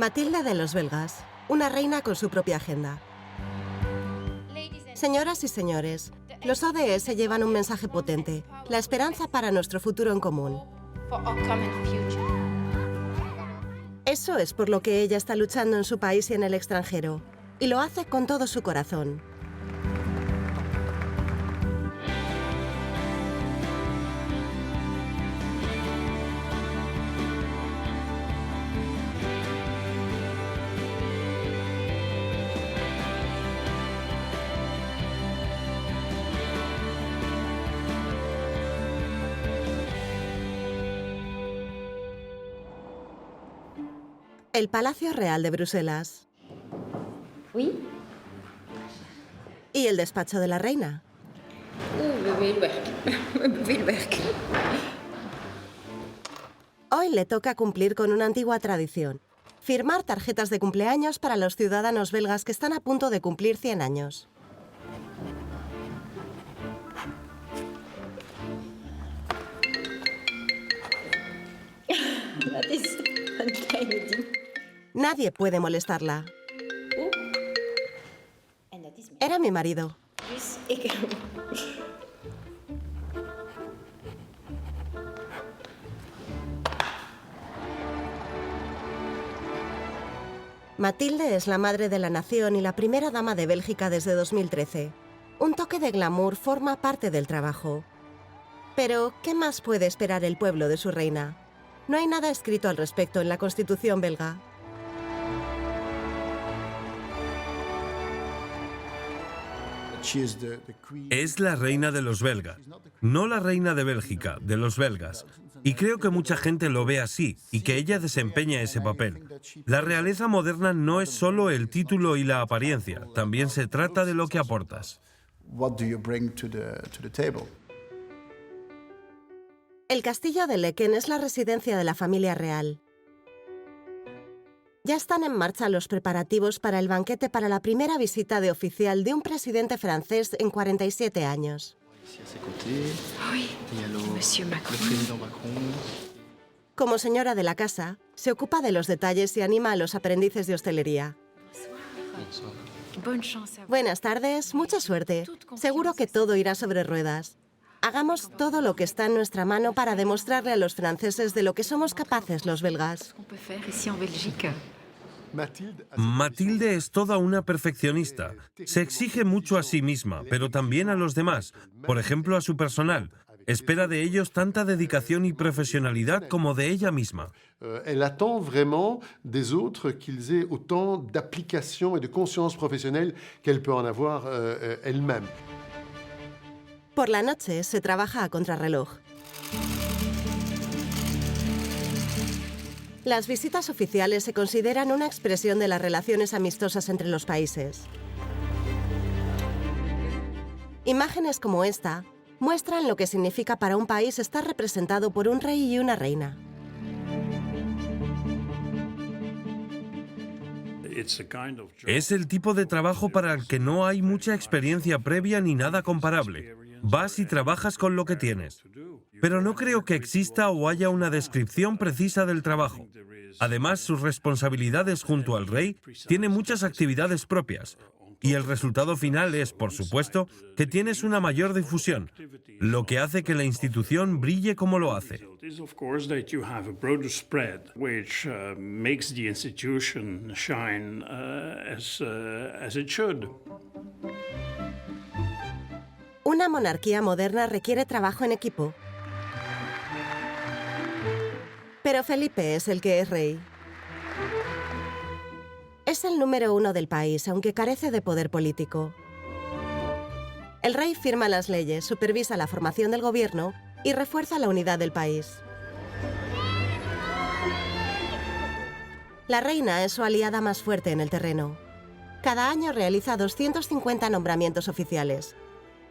Matilde de los belgas, una reina con su propia agenda. Señoras y señores, los ODS llevan un mensaje potente, la esperanza para nuestro futuro en común. Eso es por lo que ella está luchando en su país y en el extranjero, y lo hace con todo su corazón. El Palacio Real de Bruselas. Oui. Y el despacho de la reina. Hoy le toca cumplir con una antigua tradición. Firmar tarjetas de cumpleaños para los ciudadanos belgas que están a punto de cumplir 100 años. Nadie puede molestarla. Era mi marido. Matilde es la madre de la nación y la primera dama de Bélgica desde 2013. Un toque de glamour forma parte del trabajo. Pero, ¿qué más puede esperar el pueblo de su reina? No hay nada escrito al respecto en la Constitución belga. Es la reina de los belgas, no la reina de Bélgica, de los belgas. Y creo que mucha gente lo ve así, y que ella desempeña ese papel. La realeza moderna no es solo el título y la apariencia, también se trata de lo que aportas. El castillo de Laeken es la residencia de la familia real. Ya están en marcha los preparativos para el banquete para la primera visita de oficial de un presidente francés en 47 años. Como señora de la casa, se ocupa de los detalles y anima a los aprendices de hostelería. Buenas tardes, mucha suerte. Seguro que todo irá sobre ruedas. Hagamos todo lo que está en nuestra mano para demostrarle a los franceses de lo que somos capaces los belgas. Matilde es toda una perfeccionista. Se exige mucho a sí misma, pero también a los demás, por ejemplo a su personal. Espera de ellos tanta dedicación y profesionalidad como de ella misma. Elle attend vraiment des autres qu'ils aient autant d'application et de conscience professionnelle qu'elle peut en avoir elle-même. Por la noche se trabaja a contrarreloj. Las visitas oficiales se consideran una expresión de las relaciones amistosas entre los países. Imágenes como esta muestran lo que significa para un país estar representado por un rey y una reina. Es el tipo de trabajo para el que no hay mucha experiencia previa ni nada comparable. Vas y trabajas con lo que tienes. Pero no creo que exista o haya una descripción precisa del trabajo. Además, sus responsabilidades junto al rey tienen muchas actividades propias. Y el resultado final es, por supuesto, que tienes una mayor difusión, lo que hace que la institución brille como lo hace. Una monarquía moderna requiere trabajo en equipo. Pero Felipe es el que es rey. Es el número 1 del país, aunque carece de poder político. El rey firma las leyes, supervisa la formación del gobierno y refuerza la unidad del país. La reina es su aliada más fuerte en el terreno. Cada año realiza 250 nombramientos oficiales.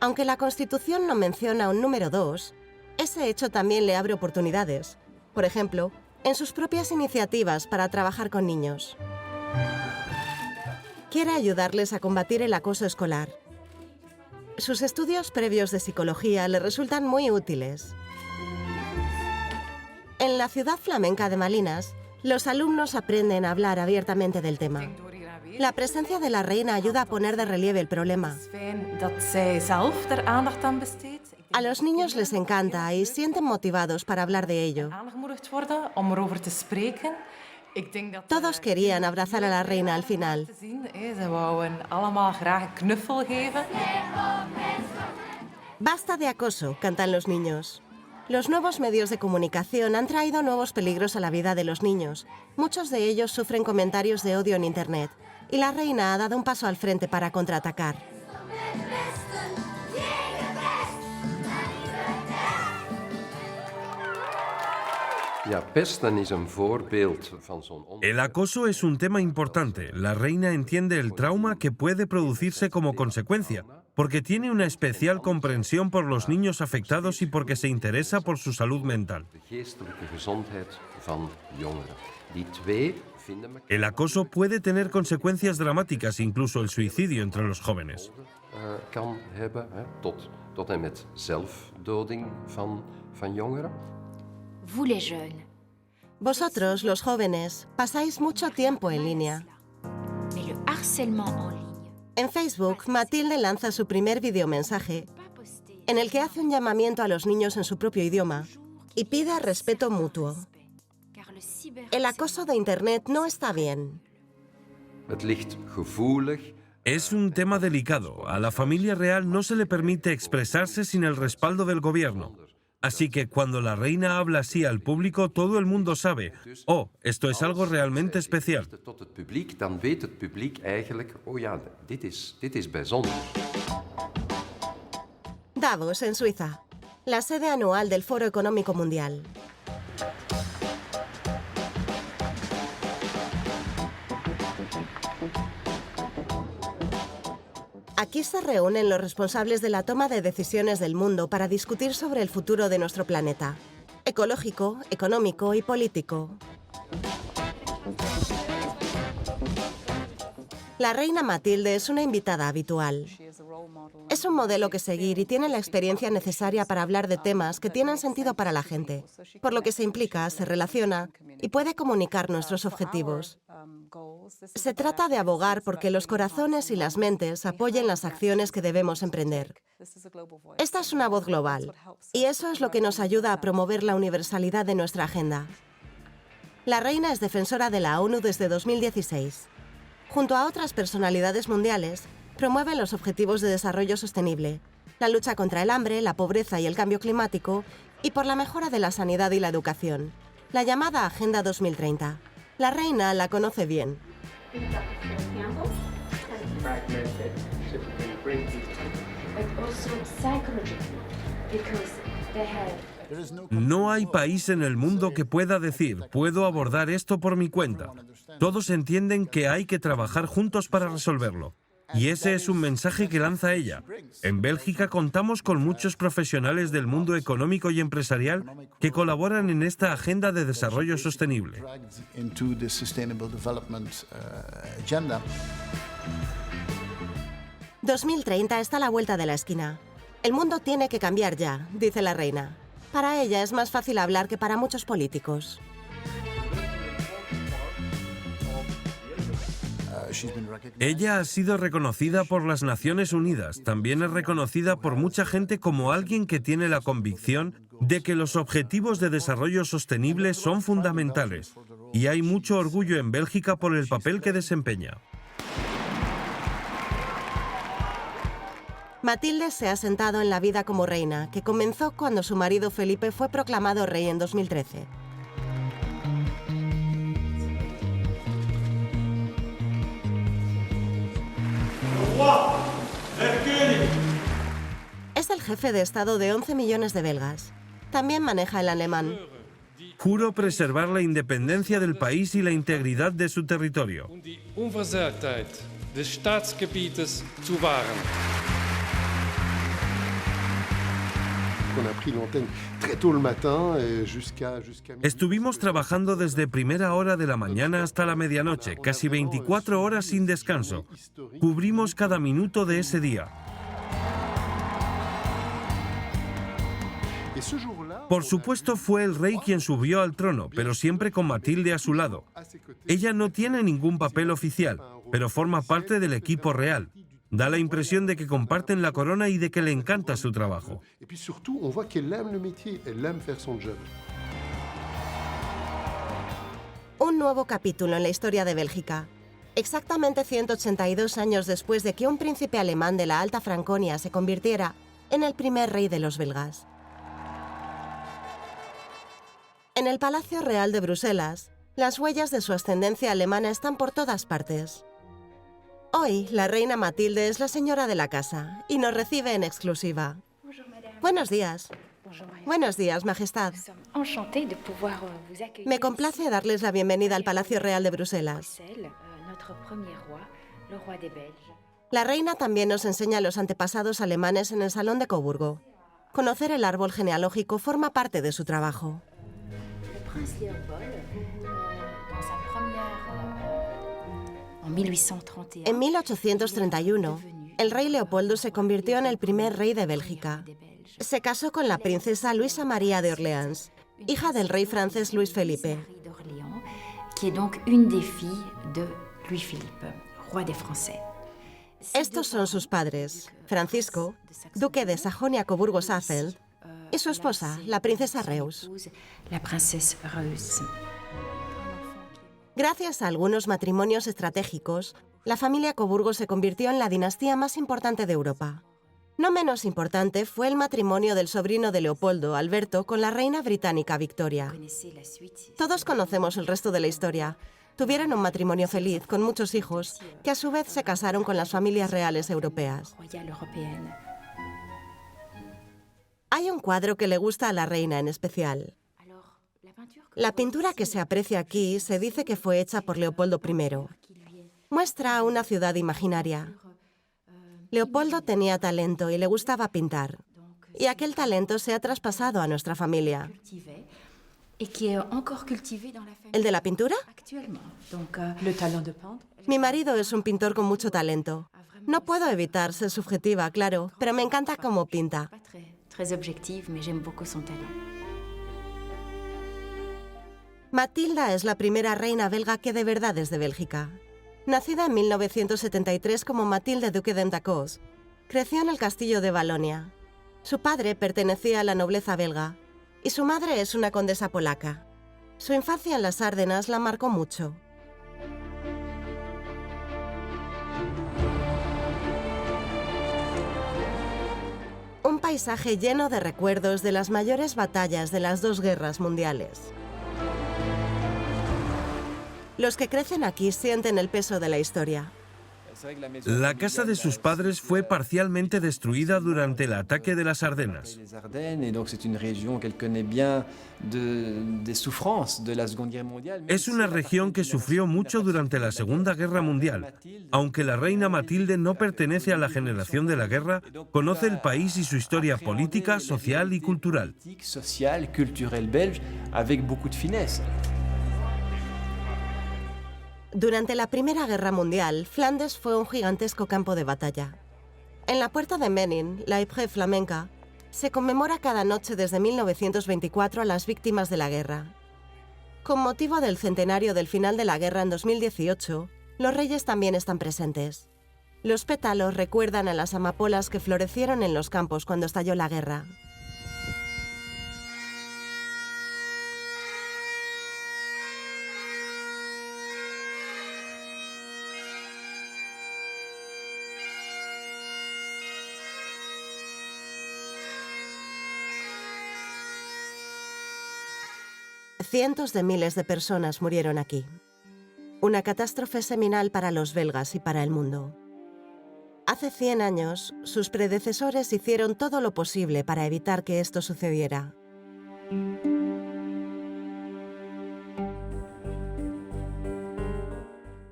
Aunque la Constitución no menciona un número 2, ese hecho también le abre oportunidades. Por ejemplo, en sus propias iniciativas para trabajar con niños. Quiere ayudarles a combatir el acoso escolar. Sus estudios previos de psicología le resultan muy útiles. En la ciudad flamenca de Malinas, Los alumnos aprenden a hablar abiertamente del tema. La presencia de la reina ayuda a poner de relieve el problema. A los niños les encanta y sienten motivados para hablar de ello. Todos querían abrazar a la reina al final. Basta de acoso, cantan los niños. Los nuevos medios de comunicación han traído nuevos peligros a la vida de los niños. Muchos de ellos sufren comentarios de odio en Internet. Y la reina ha dado un paso al frente para contraatacar. El acoso es un tema importante. La reina entiende el trauma que puede producirse como consecuencia, porque tiene una especial comprensión por los niños afectados y porque se interesa por su salud mental. El acoso puede tener consecuencias dramáticas, incluso el suicidio entre los jóvenes. Vosotros, los jóvenes, pasáis mucho tiempo en línea. En Facebook, Matilde lanza su primer videomensaje, en el que hace un llamamiento a los niños en su propio idioma y pide respeto mutuo. El acoso de Internet no está bien. Es un tema delicado. A la familia real no se le permite expresarse sin el respaldo del gobierno. Así que cuando la reina habla así al público, todo el mundo sabe, oh, esto es algo realmente especial. Davos, en Suiza, la sede anual del Foro Económico Mundial. Aquí se reúnen los responsables de la toma de decisiones del mundo para discutir sobre el futuro de nuestro planeta, ecológico, económico y político. La reina Matilde es una invitada habitual. Es un modelo que seguir y tiene la experiencia necesaria para hablar de temas que tienen sentido para la gente, por lo que se implica, se relaciona y puede comunicar nuestros objetivos. Se trata de abogar porque los corazones y las mentes apoyen las acciones que debemos emprender. Esta es una voz global, y eso es lo que nos ayuda a promover la universalidad de nuestra agenda. La reina es defensora de la ONU desde 2016. Junto a otras personalidades mundiales, promueve los Objetivos de Desarrollo Sostenible, la lucha contra el hambre, la pobreza y el cambio climático, y por la mejora de la sanidad y la educación, la llamada Agenda 2030. La reina la conoce bien. No hay país en el mundo que pueda decir, puedo abordar esto por mi cuenta. Todos entienden que hay que trabajar juntos para resolverlo. Y ese es un mensaje que lanza ella. En Bélgica contamos con muchos profesionales del mundo económico y empresarial que colaboran en esta agenda de desarrollo sostenible. 2030 está a la vuelta de la esquina. El mundo tiene que cambiar ya, dice la reina. Para ella es más fácil hablar que para muchos políticos. Ella ha sido reconocida por las Naciones Unidas. También es reconocida por mucha gente como alguien que tiene la convicción de que los objetivos de desarrollo sostenible son fundamentales. Y hay mucho orgullo en Bélgica por el papel que desempeña. Matilde se ha sentado en la vida como reina, que comenzó cuando su marido Felipe fue proclamado rey en 2013. Es el jefe de Estado de 11 millones de belgas. También maneja el alemán. Juro preservar la independencia del país y la integridad de su territorio. Estuvimos trabajando desde primera hora de la mañana hasta la medianoche, casi 24 horas sin descanso. Cubrimos cada minuto de ese día. Por supuesto, fue el rey quien subió al trono, pero siempre con Matilde a su lado. Ella no tiene ningún papel oficial, pero forma parte del equipo real. Da la impresión de que comparten la corona y de que le encanta su trabajo. Et puis surtout, on voit qu'elle aime le métier, elle aime faire son job. Un nuevo capítulo en la historia de Bélgica. Exactamente 182 años después de que un príncipe alemán de la Alta Franconia se convirtiera en el primer rey de los belgas. En el Palacio Real de Bruselas, las huellas de su ascendencia alemana están por todas partes. Hoy, la reina Matilde es la señora de la casa y nos recibe en exclusiva. Buenos días. Buenos días, Majestad. Me complace darles la bienvenida al Palacio Real de Bruselas. La reina también nos enseña los antepasados alemanes en el Salón de Coburgo. Conocer el árbol genealógico forma parte de su trabajo. En 1831, el rey Leopoldo se convirtió en el primer rey de Bélgica. Se casó con la princesa Luisa María de Orleans, hija del rey francés Luis Felipe. Estos son sus padres, Francisco, duque de Sajonia-Coburgo-Saalfeld, y su esposa, la princesa Reus. Gracias a algunos matrimonios estratégicos, la familia Coburgo se convirtió en la dinastía más importante de Europa. No menos importante fue el matrimonio del sobrino de Leopoldo, Alberto, con la reina británica Victoria. Todos conocemos el resto de la historia. Tuvieron un matrimonio feliz con muchos hijos, que a su vez se casaron con las familias reales europeas. Hay un cuadro que le gusta a la reina en especial. La pintura que se aprecia aquí se dice que fue hecha por Leopoldo I. Muestra una ciudad imaginaria. Leopoldo tenía talento y le gustaba pintar. Y aquel talento se ha traspasado a nuestra familia. ¿El de la pintura? Mi marido es un pintor con mucho talento. No puedo evitar ser subjetiva, claro, pero me encanta cómo pinta. Matilda es la primera reina belga que de verdad es de Bélgica. Nacida en 1973 como Matilde Duque d'Entacos, creció en el castillo de Valonia. Su padre pertenecía a la nobleza belga y su madre es una condesa polaca. Su infancia en las Ardenas la marcó mucho. Un paisaje lleno de recuerdos de las mayores batallas de las dos guerras mundiales. Los que crecen aquí sienten el peso de la historia. La casa de sus padres fue parcialmente destruida durante el ataque de las Ardenas. Es una región que sufrió mucho durante la Segunda Guerra Mundial. Aunque la reina Matilde no pertenece a la generación de la guerra, conoce el país y su historia política, social y cultural. Durante la Primera Guerra Mundial, Flandes fue un gigantesco campo de batalla. En la puerta de Menin, la Ypres flamenca, se conmemora cada noche desde 1924 a las víctimas de la guerra. Con motivo del centenario del final de la guerra en 2018, los reyes también están presentes. Los pétalos recuerdan a las amapolas que florecieron en los campos cuando estalló la guerra. Cientos de miles de personas murieron aquí. Una catástrofe seminal para los belgas y para el mundo. Hace 100 años, sus predecesores hicieron todo lo posible para evitar que esto sucediera.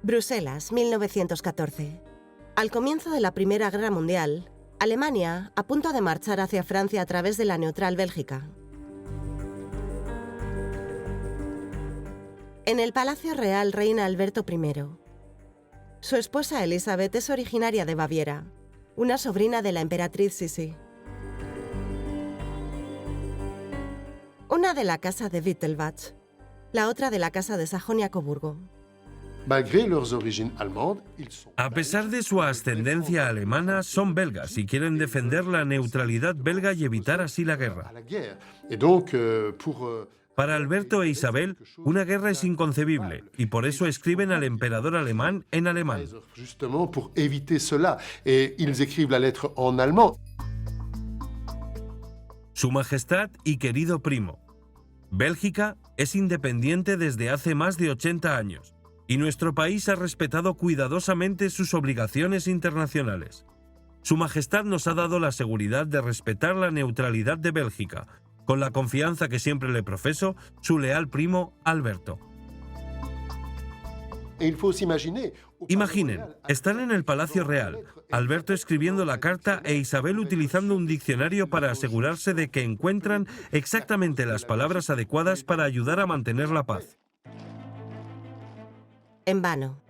Bruselas, 1914. Al comienzo de la Primera Guerra Mundial, Alemania, a punto de marchar hacia Francia a través de la neutral Bélgica. En el Palacio Real reina Alberto I. Su esposa Elizabeth es originaria de Baviera, una sobrina de la emperatriz Sisi. una de la casa de Wittelsbach, la otra de la casa de Sajonia-Coburgo. Malgré leurs origines allemandes, ils sont A pesar de su ascendencia alemana, son belgas y quieren defender la neutralidad belga y evitar así la à guerra. la guerre. Et donc, Para Alberto e Isabel, una guerra es inconcebible y por eso escriben al emperador alemán en alemán. justement pour éviter cela. Et ils écrivent la lettre en allemand. Su Majestad y querido primo. Bélgica es independiente desde hace más de 80 años y nuestro país ha respetado cuidadosamente sus obligaciones internacionales. Su Majestad nos ha dado la seguridad de respetar la neutralidad de Bélgica, con la confianza que siempre le profeso, su leal primo Alberto. Et il faut s'imaginer. Imaginen, están en el Palacio Real, Alberto escribiendo la carta e Isabel utilizando un diccionario para asegurarse de que encuentran exactamente las palabras adecuadas para ayudar a mantener la paz. En vano.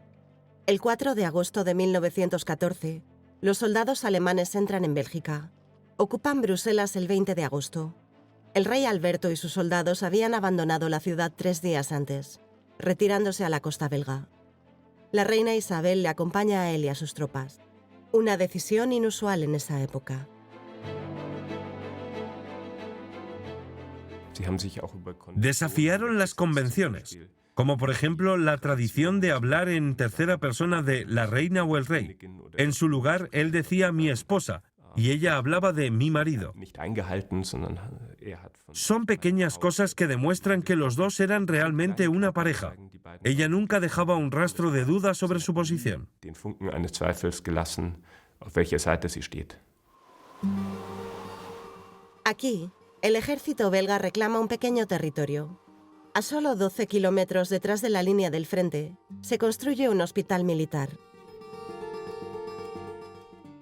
El 4 de agosto de 1914, los soldados alemanes entran en Bélgica. Ocupan Bruselas el 20 de agosto. El rey Alberto y sus soldados habían abandonado la ciudad 3 días antes, retirándose a la costa belga. La reina Isabel le acompaña a él y a sus tropas. Una decisión inusual en esa época. Desafiaron las convenciones, como por ejemplo la tradición de hablar en tercera persona de la reina o el rey. En su lugar, él decía mi esposa, y ella hablaba de mi marido. Son pequeñas cosas que demuestran que los dos eran realmente una pareja. Ella nunca dejaba un rastro de duda sobre su posición. Aquí, el ejército belga reclama un pequeño territorio. A solo 12 kilómetros detrás de la línea del frente, se construye un hospital militar.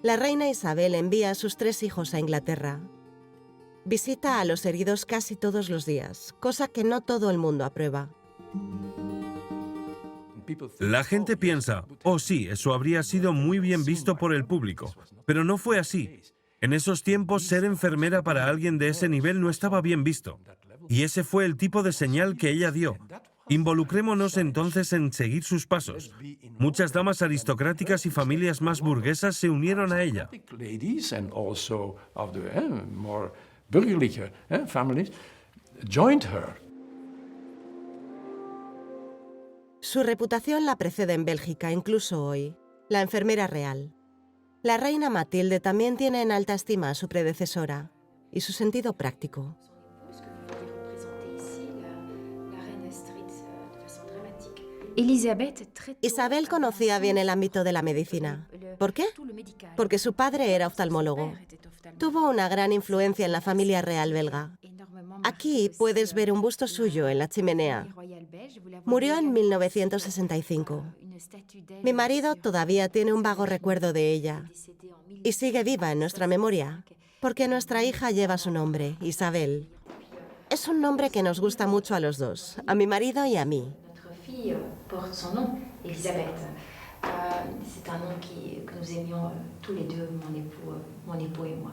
La reina Isabel envía a sus 3 hijos a Inglaterra. Visita a los heridos casi todos los días, cosa que no todo el mundo aprueba. La gente piensa, oh sí, eso habría sido muy bien visto por el público, pero no fue así. En esos tiempos, ser enfermera para alguien de ese nivel no estaba bien visto. Y ese fue el tipo de señal que ella dio. Involucrémonos entonces en seguir sus pasos. Muchas damas aristocráticas y familias más burguesas se unieron a ella. Su reputación la precede en Bélgica, incluso hoy. La enfermera real. La reina Matilde también tiene en alta estima a su predecesora y su sentido práctico. Isabel conocía bien el ámbito de la medicina. ¿Por qué? Porque su padre era oftalmólogo. Tuvo una gran influencia en la familia real belga. Aquí puedes ver un busto suyo en la chimenea. Murió en 1965. Mi marido todavía tiene un vago recuerdo de ella. Y sigue viva en nuestra memoria, porque nuestra hija lleva su nombre, Isabel. Es un nombre que nos gusta mucho a los dos, a mi marido y a mí. Porte son nom, Elisabeth. C'est un nom que nous aimions tous les deux, mon époux et moi.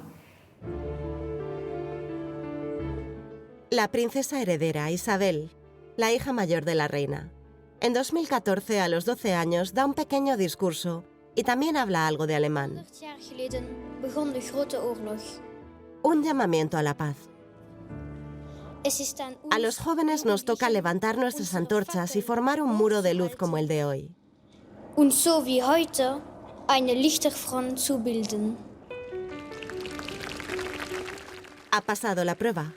La princesa heredera, Isabel, la hija mayor de la reina. En 2014, a los 12 años, da un pequeño discurso y también habla algo de alemán. 100 jaar geleden begon de grote oorlog. Un llamamiento a la paz. A los jóvenes nos toca levantar nuestras antorchas y formar un muro de luz como el de hoy. Und so wie heute eine Lichterfront zu bilden. Ha pasado la prueba.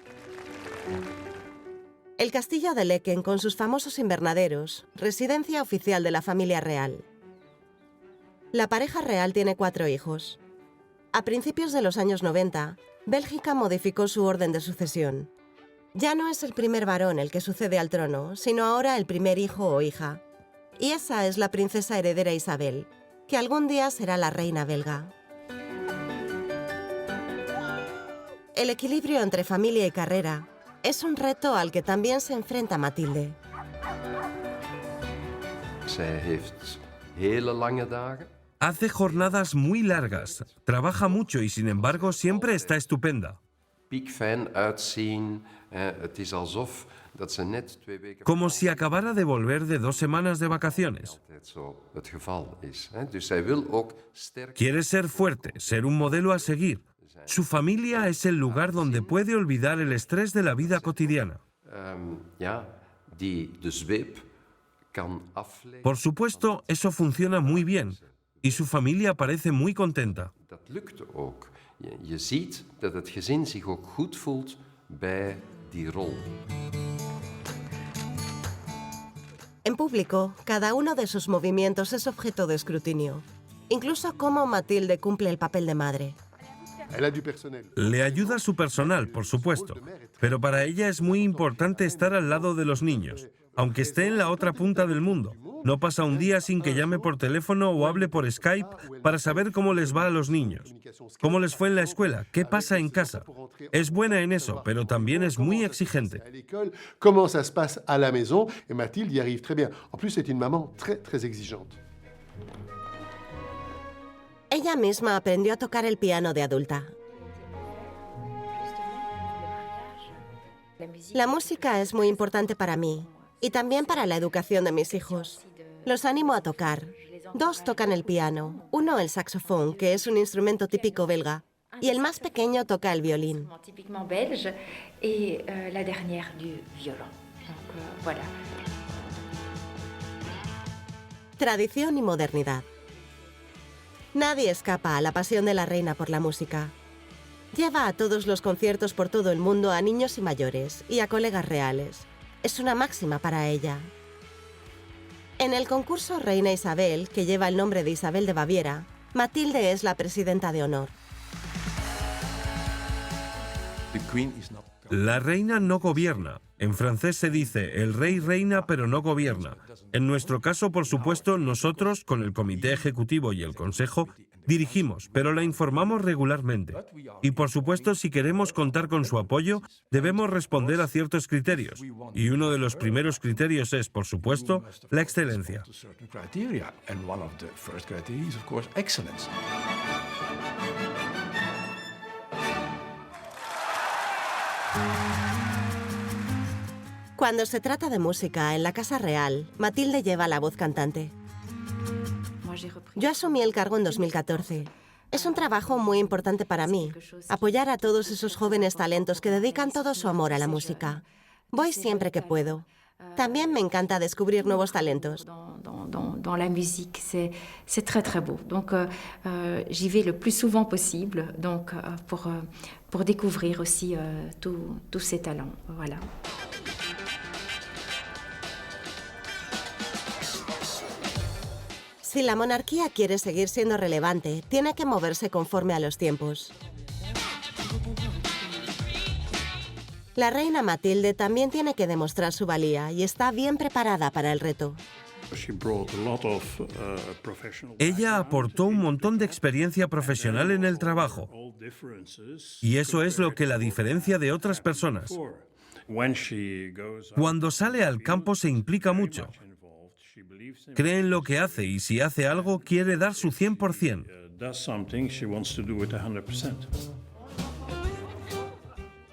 El castillo de Lecken, con sus famosos invernaderos, residencia oficial de la familia real. La pareja real tiene 4 hijos. A principios de los años 90, Bélgica modificó su orden de sucesión. Ya no es el primer varón el que sucede al trono, sino ahora el primer hijo o hija. Y esa es la princesa heredera Isabel, que algún día será la reina belga. El equilibrio entre familia y carrera es un reto al que también se enfrenta Matilde. Hace jornadas muy largas, trabaja mucho y sin embargo siempre está estupenda. piekfijn uitzien. Het is alsof dat ze net 2 weken... Como si acabara de volver de 2 semanas de vacaciones. ...altijd zo het geval is. Dus zij wil ook sterk... Quiere ser fuerte, ser un modelo a seguir. Su familia es el lugar donde puede olvidar el estrés de la vida cotidiana. Die de zweep kan afleiden. Por supuesto, eso funciona muy bien. Y su familia parece muy contenta. Dat lukt ook. Je ziet dat het gezin zich ook goed voelt bij die rol. En público, cada uno de sus movimientos es objeto de escrutinio. Incluso cómo Mathilde cumple el papel de madre. Elle a du personnel. Le ayuda su personal, por supuesto. Pero para ella es muy importante estar al lado de los niños, aunque esté en la otra punta del mundo. No pasa un día sin que llame por teléfono o hable por Skype para saber cómo les va a los niños, cómo les fue en la escuela, qué pasa en casa. Es buena en eso, pero también es muy exigente. À l'école, comment ça se passe à la maison, et Mathilde y arrive très bien. En plus, c'est une maman très exigeante. Ella misma aprendió a tocar el piano de adulta. La música es muy importante para mí y también para la educación de mis hijos. Los animo a tocar. 2 tocan el piano, 1 el saxofón, que es un instrumento típico belga, y el más pequeño toca el violín. Typiquement belge et la dernière du violon. Donc voilà. Tradición y modernidad. Nadie escapa a la pasión de la reina por la música. Lleva a todos los conciertos por todo el mundo a niños y mayores y a colegas reales. Es una máxima para ella. En el concurso Reina Isabel, que lleva el nombre de Isabel de Baviera, Mathilde es la presidenta de honor. La reina no gobierna. En francés se dice, el rey reina pero no gobierna. En nuestro caso, por supuesto, nosotros, con el comité ejecutivo y el consejo, dirigimos, pero la informamos regularmente. Y por supuesto, si queremos contar con su apoyo, debemos responder a ciertos criterios. Y uno de los primeros criterios es, por supuesto, la excelencia. Cuando se trata de música en la Casa Real, Mathilde lleva la voz cantante. Yo asumí el cargo en 2014. Es un trabajo muy importante para mí, apoyar a todos esos jóvenes talentos que dedican todo su amor a la música. Voy siempre que puedo. También me encanta descubrir nuevos talentos. Dans la musique, c'est très beau. Donc j'y vais le plus souvent possible, donc pour découvrir aussi tous ces talents. Voilà. Si la monarquía quiere seguir siendo relevante, tiene que moverse conforme a los tiempos. La reina Mathilde también tiene que demostrar su valía y está bien preparada para el reto. Ella aportó un montón de experiencia profesional en el trabajo. Y eso es lo que la diferencia de otras personas. Cuando sale al campo se implica mucho. Cree en lo que hace y si hace algo quiere dar su 100%.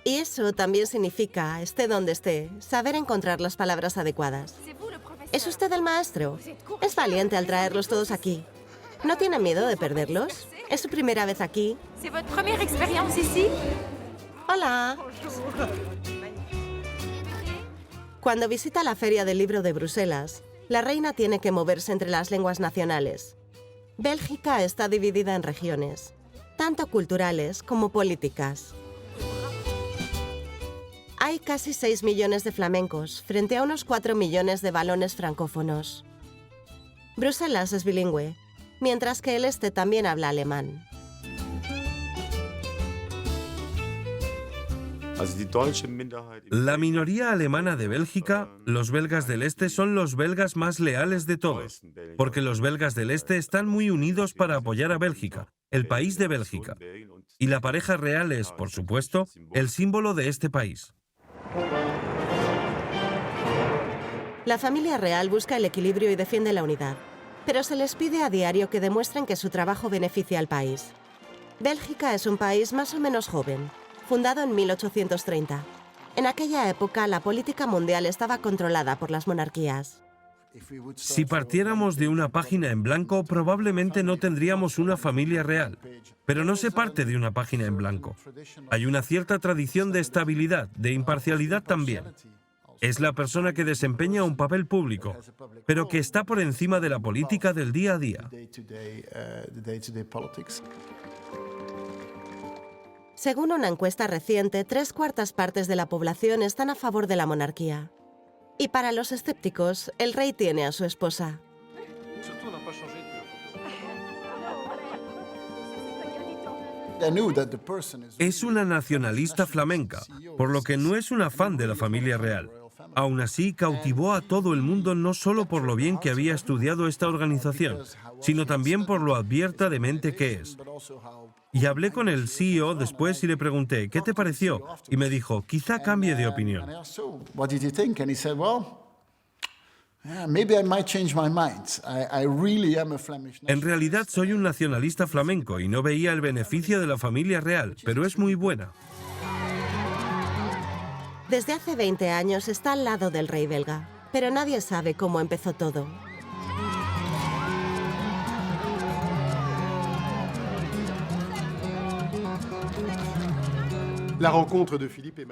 Y eso también significa, esté donde esté, saber encontrar las palabras adecuadas. ¿Es usted el maestro? Es valiente al traerlos todos aquí. ¿No tiene miedo de perderlos? ¿Es su primera vez aquí? C'est votre première expérience ici? Hola. Cuando visita la Feria del Libro de Bruselas, la reina tiene que moverse entre las lenguas nacionales. Bélgica está dividida en regiones, tanto culturales como políticas. Hay casi 6 millones de flamencos frente a unos 4 millones de valones francófonos. Bruselas es bilingüe, mientras que el este también habla alemán. La minoría alemana de Bélgica, los belgas del Este, son los belgas más leales de todos, porque los belgas del Este están muy unidos para apoyar a Bélgica, el país de Bélgica. Y la pareja real es, por supuesto, el símbolo de este país. La familia real busca el equilibrio y defiende la unidad, pero se les pide a diario que demuestren que su trabajo beneficia al país. Bélgica es un país más o menos joven, fundado en 1830. En aquella época, la política mundial estaba controlada por las monarquías. Si partiéramos de una página en blanco, probablemente no tendríamos una familia real. Pero no se parte de una página en blanco. Hay una cierta tradición de estabilidad, de imparcialidad también. Es la persona que desempeña un papel público, pero que está por encima de la política del día a día. Según una encuesta reciente, 3/4 partes de la población están a favor de la monarquía. Y para los escépticos, el rey tiene a su esposa. Es una nacionalista flamenca, por lo que no es una fan de la familia real. Aún así, cautivó a todo el mundo no solo por lo bien que había estudiado esta organización, sino también por lo abierta de mente que es. Y hablé con el CEO después y le pregunté, ¿qué te pareció? Y me dijo, quizá cambie de opinión. En realidad soy un nacionalista flamenco y no veía el beneficio de la familia real, pero es muy buena. Desde hace 20 años está al lado del rey belga, pero nadie sabe cómo empezó todo.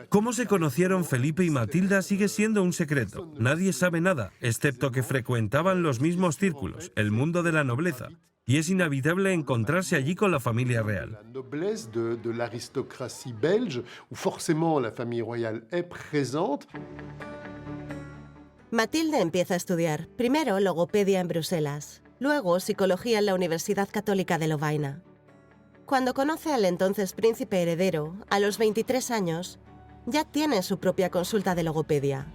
Cómo se conocieron Felipe y Matilda sigue siendo un secreto. Nadie sabe nada, excepto que frecuentaban los mismos círculos, el mundo de la nobleza. Y es inevitable encontrarse allí con la familia real. La noblesse de l'aristocratie belge, où forcément la famille royale est présente. Matilde empieza a estudiar, primero logopedia en Bruselas, luego psicología en la Universidad Católica de Lovaina. Cuando conoce al entonces príncipe heredero, a los 23 años, ya tiene su propia consulta de logopedia.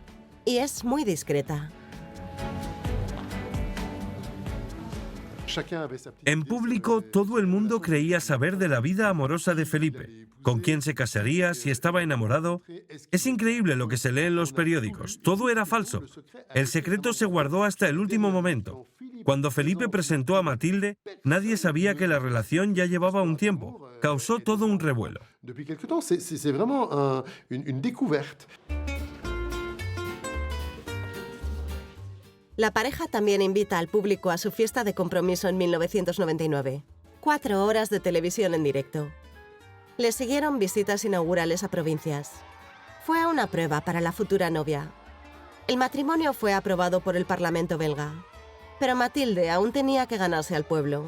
Y es muy discreta. En público, todo el mundo creía saber de la vida amorosa de Felipe, con quién se casaría, si estaba enamorado. Es increíble lo que se lee en los periódicos. Todo era falso. El secreto se guardó hasta el último momento. Cuando Felipe presentó a Matilde, nadie sabía que la relación ya llevaba un tiempo. Causó todo un revuelo. Depuis quelque temps, c'est vraiment une découverte. La pareja también invita al público a su fiesta de compromiso en 1999. 4 horas de televisión en directo. Le siguieron visitas inaugurales a provincias. Fue una prueba para la futura novia. El matrimonio fue aprobado por el Parlamento belga. Pero Matilde aún tenía que ganarse al pueblo.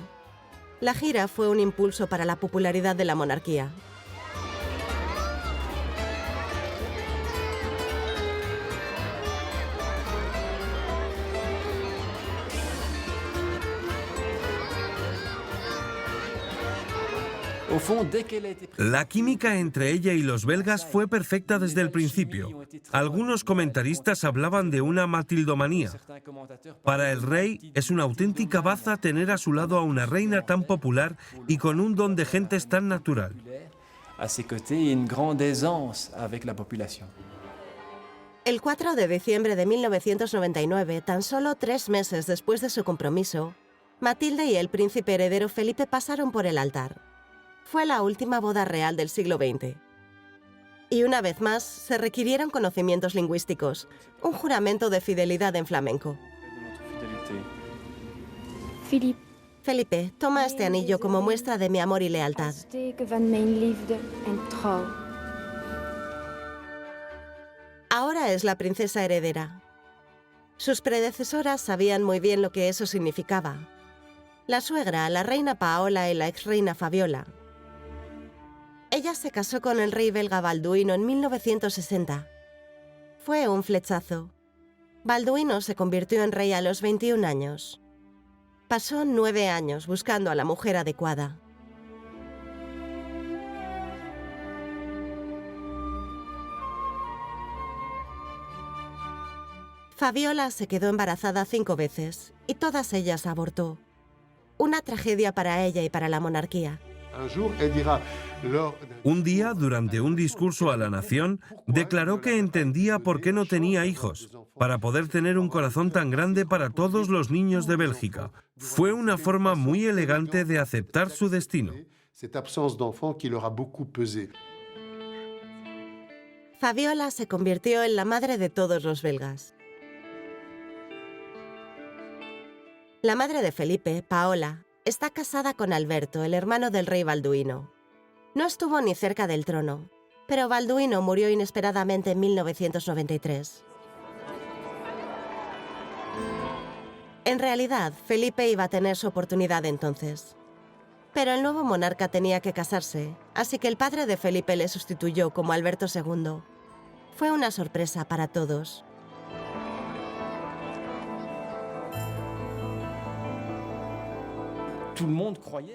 La gira fue un impulso para la popularidad de la monarquía. La química entre ella y los belgas fue perfecta desde el principio. Algunos comentaristas hablaban de una matildomanía. Para el rey es una auténtica baza tener a su lado a una reina tan popular y con un don de gentes tan natural. El 4 de diciembre de 1999, tan solo 3 meses después de su compromiso, Matilde y el príncipe heredero Felipe pasaron por el altar. Fue la última boda real del siglo XX. Y una vez más, se requirieron conocimientos lingüísticos, un juramento de fidelidad en flamenco. Felipe, toma este anillo como muestra de mi amor y lealtad. Ahora es la princesa heredera. Sus predecesoras sabían muy bien lo que eso significaba. La suegra, la reina Paola y la exreina Fabiola. Ella se casó con el rey belga Balduino en 1960. Fue un flechazo. Balduino se convirtió en rey a los 21 años. Pasó 9 años buscando a la mujer adecuada. Fabiola se quedó embarazada 5 veces y todas ellas abortó. Una tragedia para ella y para la monarquía. Un día, durante un discurso a la nación, declaró que entendía por qué no tenía hijos, para poder tener un corazón tan grande para todos los niños de Bélgica. Fue una forma muy elegante de aceptar su destino. Fabiola se convirtió en la madre de todos los belgas. La madre de Felipe, Paola, está casada con Alberto, el hermano del rey Balduino. No estuvo ni cerca del trono, pero Balduino murió inesperadamente en 1993. En realidad, Felipe iba a tener su oportunidad entonces. Pero el nuevo monarca tenía que casarse, así que el padre de Felipe le sustituyó como Alberto II. Fue una sorpresa para todos.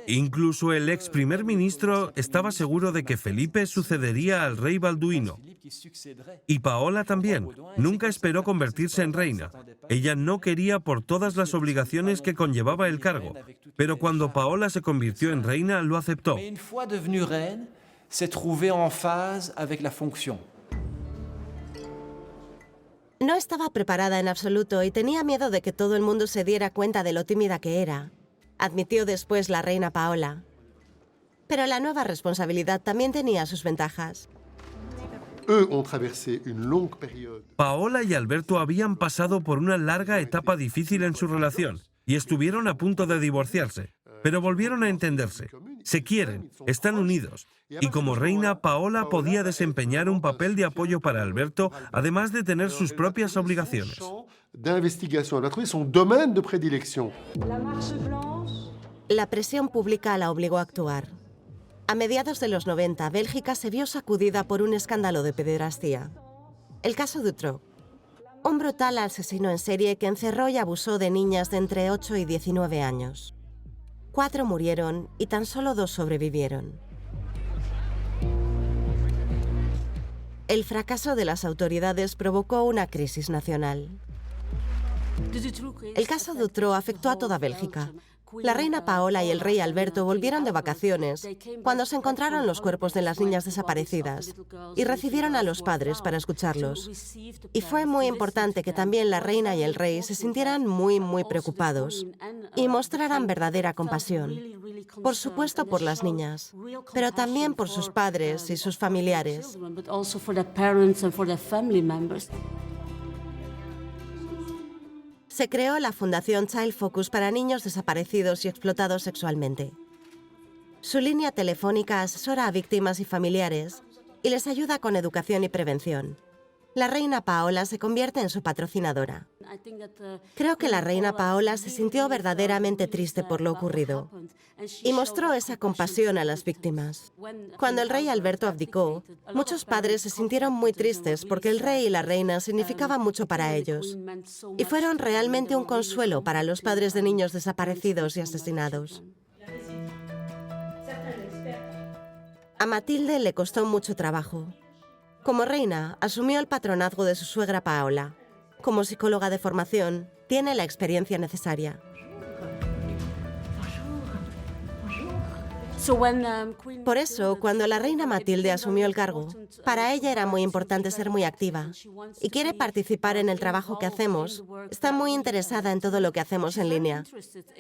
Incluso el ex primer ministro estaba seguro de que Felipe sucedería al rey Balduino. Y Paola también. Nunca esperó convertirse en reina. Ella no quería por todas las obligaciones que conllevaba el cargo. Pero cuando Paola se convirtió en reina, lo aceptó. No estaba preparada en absoluto y tenía miedo de que todo el mundo se diera cuenta de lo tímida que era, admitió después la reina Paola. Pero la nueva responsabilidad también tenía sus ventajas. Paola y Alberto habían pasado por una larga etapa difícil en su relación y estuvieron a punto de divorciarse, pero volvieron a entenderse. Se quieren, están unidos. Y como reina, Paola podía desempeñar un papel de apoyo para Alberto, además de tener sus propias obligaciones. La presión pública la obligó a actuar. A mediados de los 90, Bélgica se vio sacudida por un escándalo de pederastía. El caso Dutroux, un brutal asesino en serie que encerró y abusó de niñas de entre 8 y 19 años. 4 murieron y tan solo 2 sobrevivieron. El fracaso de las autoridades provocó una crisis nacional. El caso Dutroux afectó a toda Bélgica. La reina Paola y el rey Alberto volvieron de vacaciones cuando se encontraron los cuerpos de las niñas desaparecidas y recibieron a los padres para escucharlos. Y fue muy importante que también la reina y el rey se sintieran muy preocupados y mostraran verdadera compasión. Por supuesto por las niñas, pero también por sus padres y sus familiares. Se creó la Fundación Child Focus para niños desaparecidos y explotados sexualmente. Su línea telefónica asesora a víctimas y familiares y les ayuda con educación y prevención. La reina Paola se convierte en su patrocinadora. Creo que la reina Paola se sintió verdaderamente triste por lo ocurrido y mostró esa compasión a las víctimas. Cuando el rey Alberto abdicó, muchos padres se sintieron muy tristes porque el rey y la reina significaban mucho para ellos y fueron realmente un consuelo para los padres de niños desaparecidos y asesinados. A Matilde le costó mucho trabajo. Como reina, asumió el patronazgo de su suegra Paola. Como psicóloga de formación, tiene la experiencia necesaria. Por eso, cuando la reina Matilde asumió el cargo, para ella era muy importante ser muy activa y quiere participar en el trabajo que hacemos. Está muy interesada en todo lo que hacemos en línea.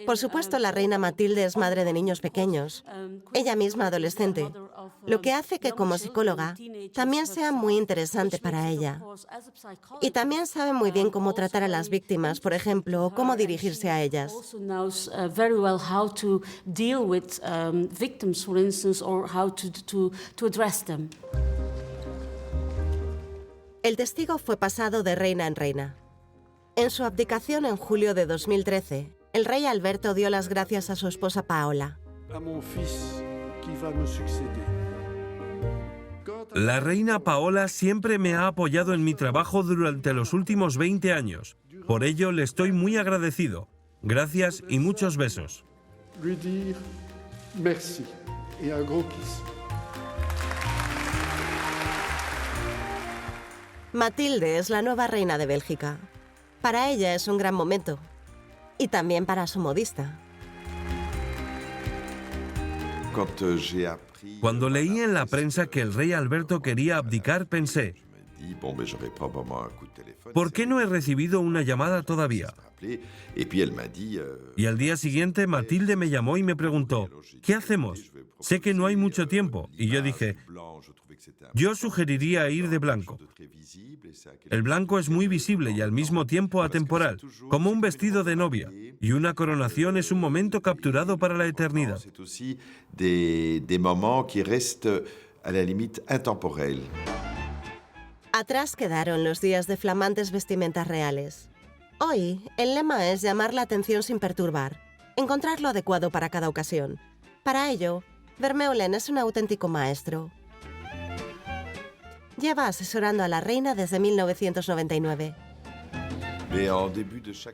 Por supuesto, la reina Matilde es madre de niños pequeños, ella misma adolescente, lo que hace que como psicóloga también sea muy interesante para ella. Y también sabe muy bien cómo tratar a las víctimas, por ejemplo, o cómo dirigirse a ellas. For instance, or how to address them. El testigo fue pasado de reina en reina. En su abdicación en julio de 2013, el rey Alberto dio las gracias a su esposa Paola. La reina Paola siempre me ha apoyado en mi trabajo durante los últimos 20 años. Por ello le estoy muy agradecido. Gracias y muchos besos. Merci et un gros kiss. Matilde es la nueva reina de Bélgica. Para ella es un gran momento. Y también para su modista. Cuando leí en la prensa que el rey Alberto quería abdicar, pensé, ¿por qué no he recibido una llamada todavía? Y al día siguiente Mathilde me llamó y me preguntó, ¿qué hacemos? Sé que no hay mucho tiempo. Y yo dije, yo sugeriría ir de blanco. El blanco es muy visible y al mismo tiempo atemporal, como un vestido de novia. Y una coronación es un momento capturado para la eternidad. Atrás quedaron los días de flamantes vestimentas reales. Hoy, el lema es llamar la atención sin perturbar, encontrar lo adecuado para cada ocasión. Para ello, Vermeulen es un auténtico maestro. Lleva asesorando a la reina desde 1999.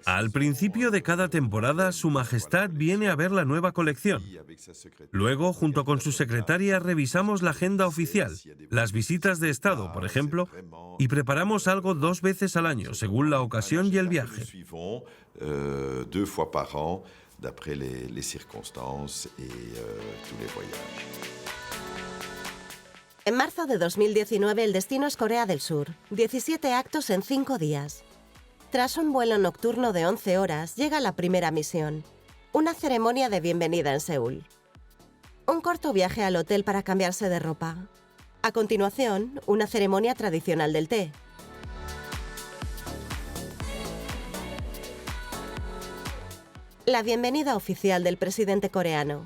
Al principio de cada temporada, Su Majestad viene a ver la nueva colección. Luego, junto con su secretaria, revisamos la agenda oficial, las visitas de Estado, por ejemplo, y preparamos algo 2 veces al año, según la ocasión y el viaje. En marzo de 2019, el destino es Corea del Sur. 17 actos en 5 días. Tras un vuelo nocturno de 11 horas, llega la primera misión, una ceremonia de bienvenida en Seúl. Un corto viaje al hotel para cambiarse de ropa. A continuación, una ceremonia tradicional del té. La bienvenida oficial del presidente coreano.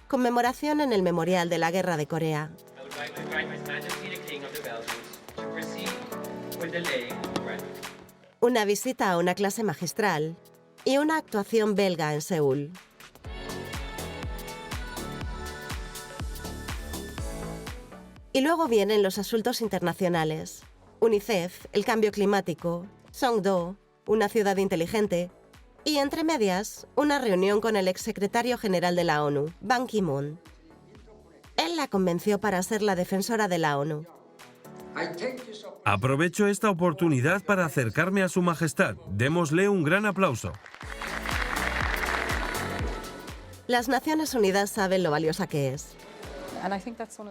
Conmemoración en el Memorial de la Guerra de Corea. Una visita a una clase magistral y una actuación belga en Seúl. Y luego vienen los asuntos internacionales. UNICEF, el cambio climático, Songdo, una ciudad inteligente, y entre medias, una reunión con el exsecretario general de la ONU, Ban Ki-moon. Él la convenció para ser la defensora de la ONU. Aprovecho esta oportunidad para acercarme a Su Majestad. Démosle un gran aplauso. Las Naciones Unidas saben lo valiosa que es.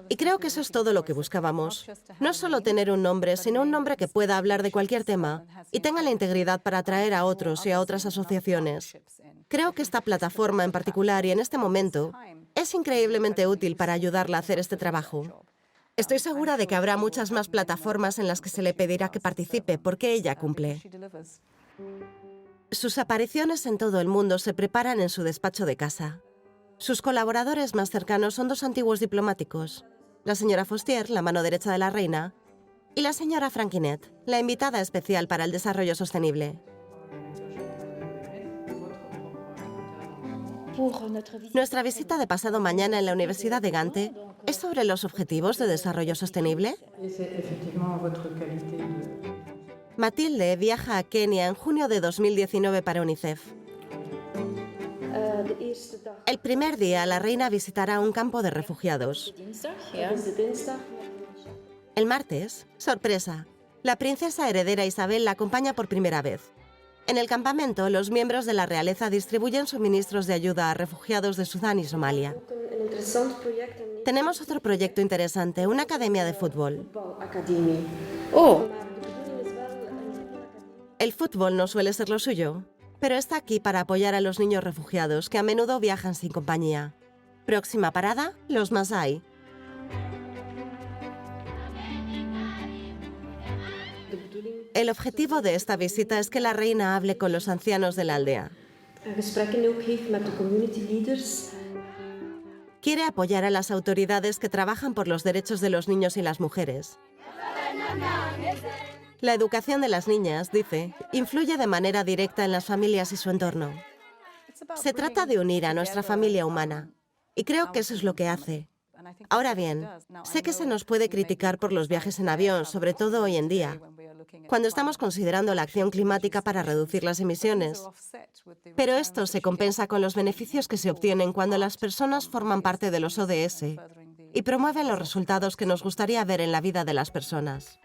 Y creo que eso es todo lo que buscábamos. No solo tener un nombre, sino un nombre que pueda hablar de cualquier tema y tenga la integridad para atraer a otros y a otras asociaciones. Creo que esta plataforma en particular y en este momento es increíblemente útil para ayudarla a hacer este trabajo. Estoy segura de que habrá muchas más plataformas en las que se le pedirá que participe porque ella cumple. Sus apariciones en todo el mundo se preparan en su despacho de casa. Sus colaboradores más cercanos son 2 antiguos diplomáticos, la señora Fostier, la mano derecha de la reina, y la señora Franquinet, la invitada especial para el desarrollo sostenible. Nuestra visita de pasado mañana en la Universidad de Gante es sobre los Objetivos de Desarrollo Sostenible. Mathilde viaja a Kenia en junio de 2019 para UNICEF. El primer día, la reina visitará un campo de refugiados. El martes, sorpresa, la princesa heredera Isabel la acompaña por primera vez. En el campamento, los miembros de la realeza distribuyen suministros de ayuda a refugiados de Sudán y Somalia. Tenemos otro proyecto interesante, una academia de fútbol. El fútbol no suele ser lo suyo, pero está aquí para apoyar a los niños refugiados que a menudo viajan sin compañía. Próxima parada, los Masái. El objetivo de esta visita es que la reina hable con los ancianos de la aldea. Quiere apoyar a las autoridades que trabajan por los derechos de los niños y las mujeres. La educación de las niñas, dice, influye de manera directa en las familias y su entorno. Se trata de unir a nuestra familia humana, y creo que eso es lo que hace. Ahora bien, sé que se nos puede criticar por los viajes en avión, sobre todo hoy en día, cuando estamos considerando la acción climática para reducir las emisiones. Pero esto se compensa con los beneficios que se obtienen cuando las personas forman parte de los ODS y promueven los resultados que nos gustaría ver en la vida de las personas.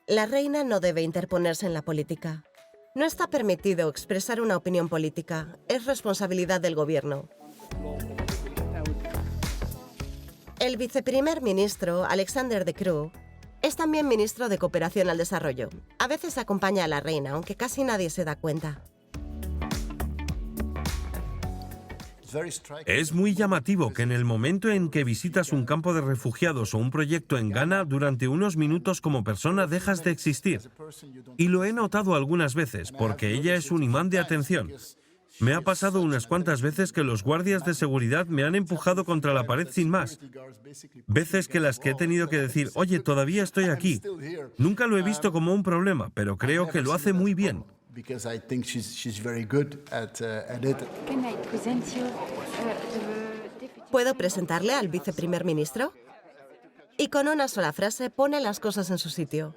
La reina no debe interponerse en la política. No está permitido expresar una opinión política. Es responsabilidad del gobierno. El viceprimer ministro, Alexander De Croo, es también ministro de Cooperación al Desarrollo. A veces acompaña a la reina, aunque casi nadie se da cuenta. Es muy llamativo que en el momento en que visitas un campo de refugiados o un proyecto en Ghana, durante unos minutos como persona dejas de existir. Y lo he notado algunas veces, porque ella es un imán de atención. Me ha pasado unas cuantas veces que los guardias de seguridad me han empujado contra la pared sin más. Veces que las que he tenido que decir, oye, todavía estoy aquí. Nunca lo he visto como un problema, pero creo que lo hace muy bien. ¿Puedo presentarle al viceprimer ministro? Y con una sola frase pone las cosas en su sitio.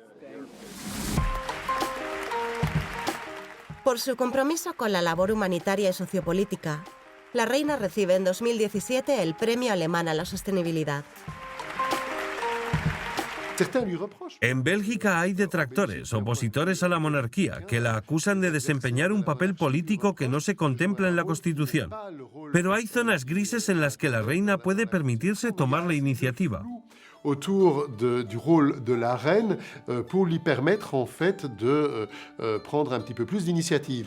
Por su compromiso con la labor humanitaria y sociopolítica, la reina recibe en 2017 el Premio Alemán a la Sostenibilidad. En Bélgica hay detractores, opositores a la monarquía, que la acusan de desempeñar un papel político que no se contempla en la Constitución. Pero hay zonas grises en las que la reina puede permitirse tomar la iniciativa. Autour du rôle de la reine pour lui permettre en fait de prendre un petit peu plus d'initiative.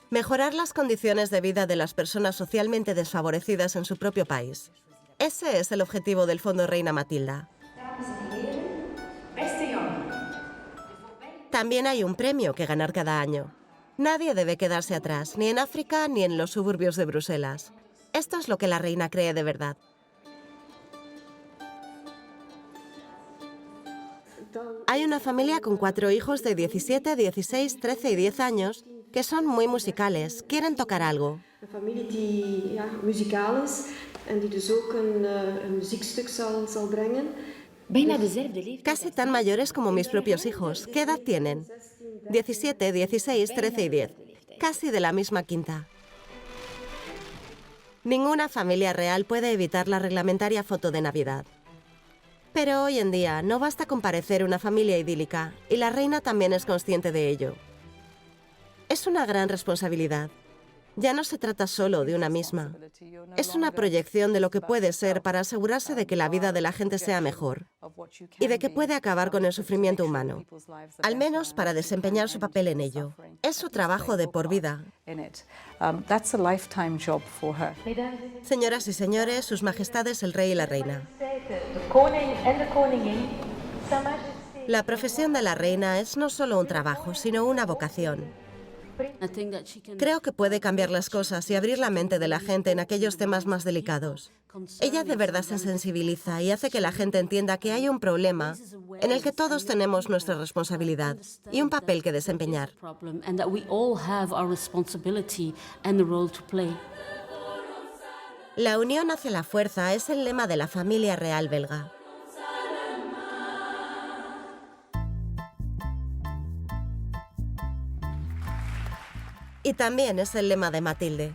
Mejorar las condiciones de vida de las personas socialmente desfavorecidas en su propio país. Ese es el objetivo del Fondo Reina Matilda. También hay un premio que ganar cada año. Nadie debe quedarse atrás, ni en África ni en los suburbios de Bruselas. Esto es lo que la reina cree de verdad. Hay una familia con 4 hijos de 17, 16, 13 y 10 años que son muy musicales, quieren tocar algo. Een familie die muzikaal is en die dus ook een muziekstuk zal brengen. Casi tan mayores como mis propios hijos. ¿Qué edad tienen? 17, 16, 13 y 10. Casi de la misma quinta. Ninguna familia real puede evitar la reglamentaria foto de Navidad. Pero hoy en día no basta con parecer una familia idílica, y la reina también es consciente de ello. Es una gran responsabilidad. Ya no se trata solo de una misma. Es una proyección de lo que puede ser para asegurarse de que la vida de la gente sea mejor y de que puede acabar con el sufrimiento humano, al menos para desempeñar su papel en ello. Es su trabajo de por vida. Señoras y señores, sus majestades el rey y la reina. La profesión de la reina es no solo un trabajo, sino una vocación. Creo que puede cambiar las cosas y abrir la mente de la gente en aquellos temas más delicados. Ella de verdad se sensibiliza y hace que la gente entienda que hay un problema en el que todos tenemos nuestra responsabilidad y un papel que desempeñar. La unión hace la fuerza es el lema de la familia real belga. Y también es el lema de Matilde.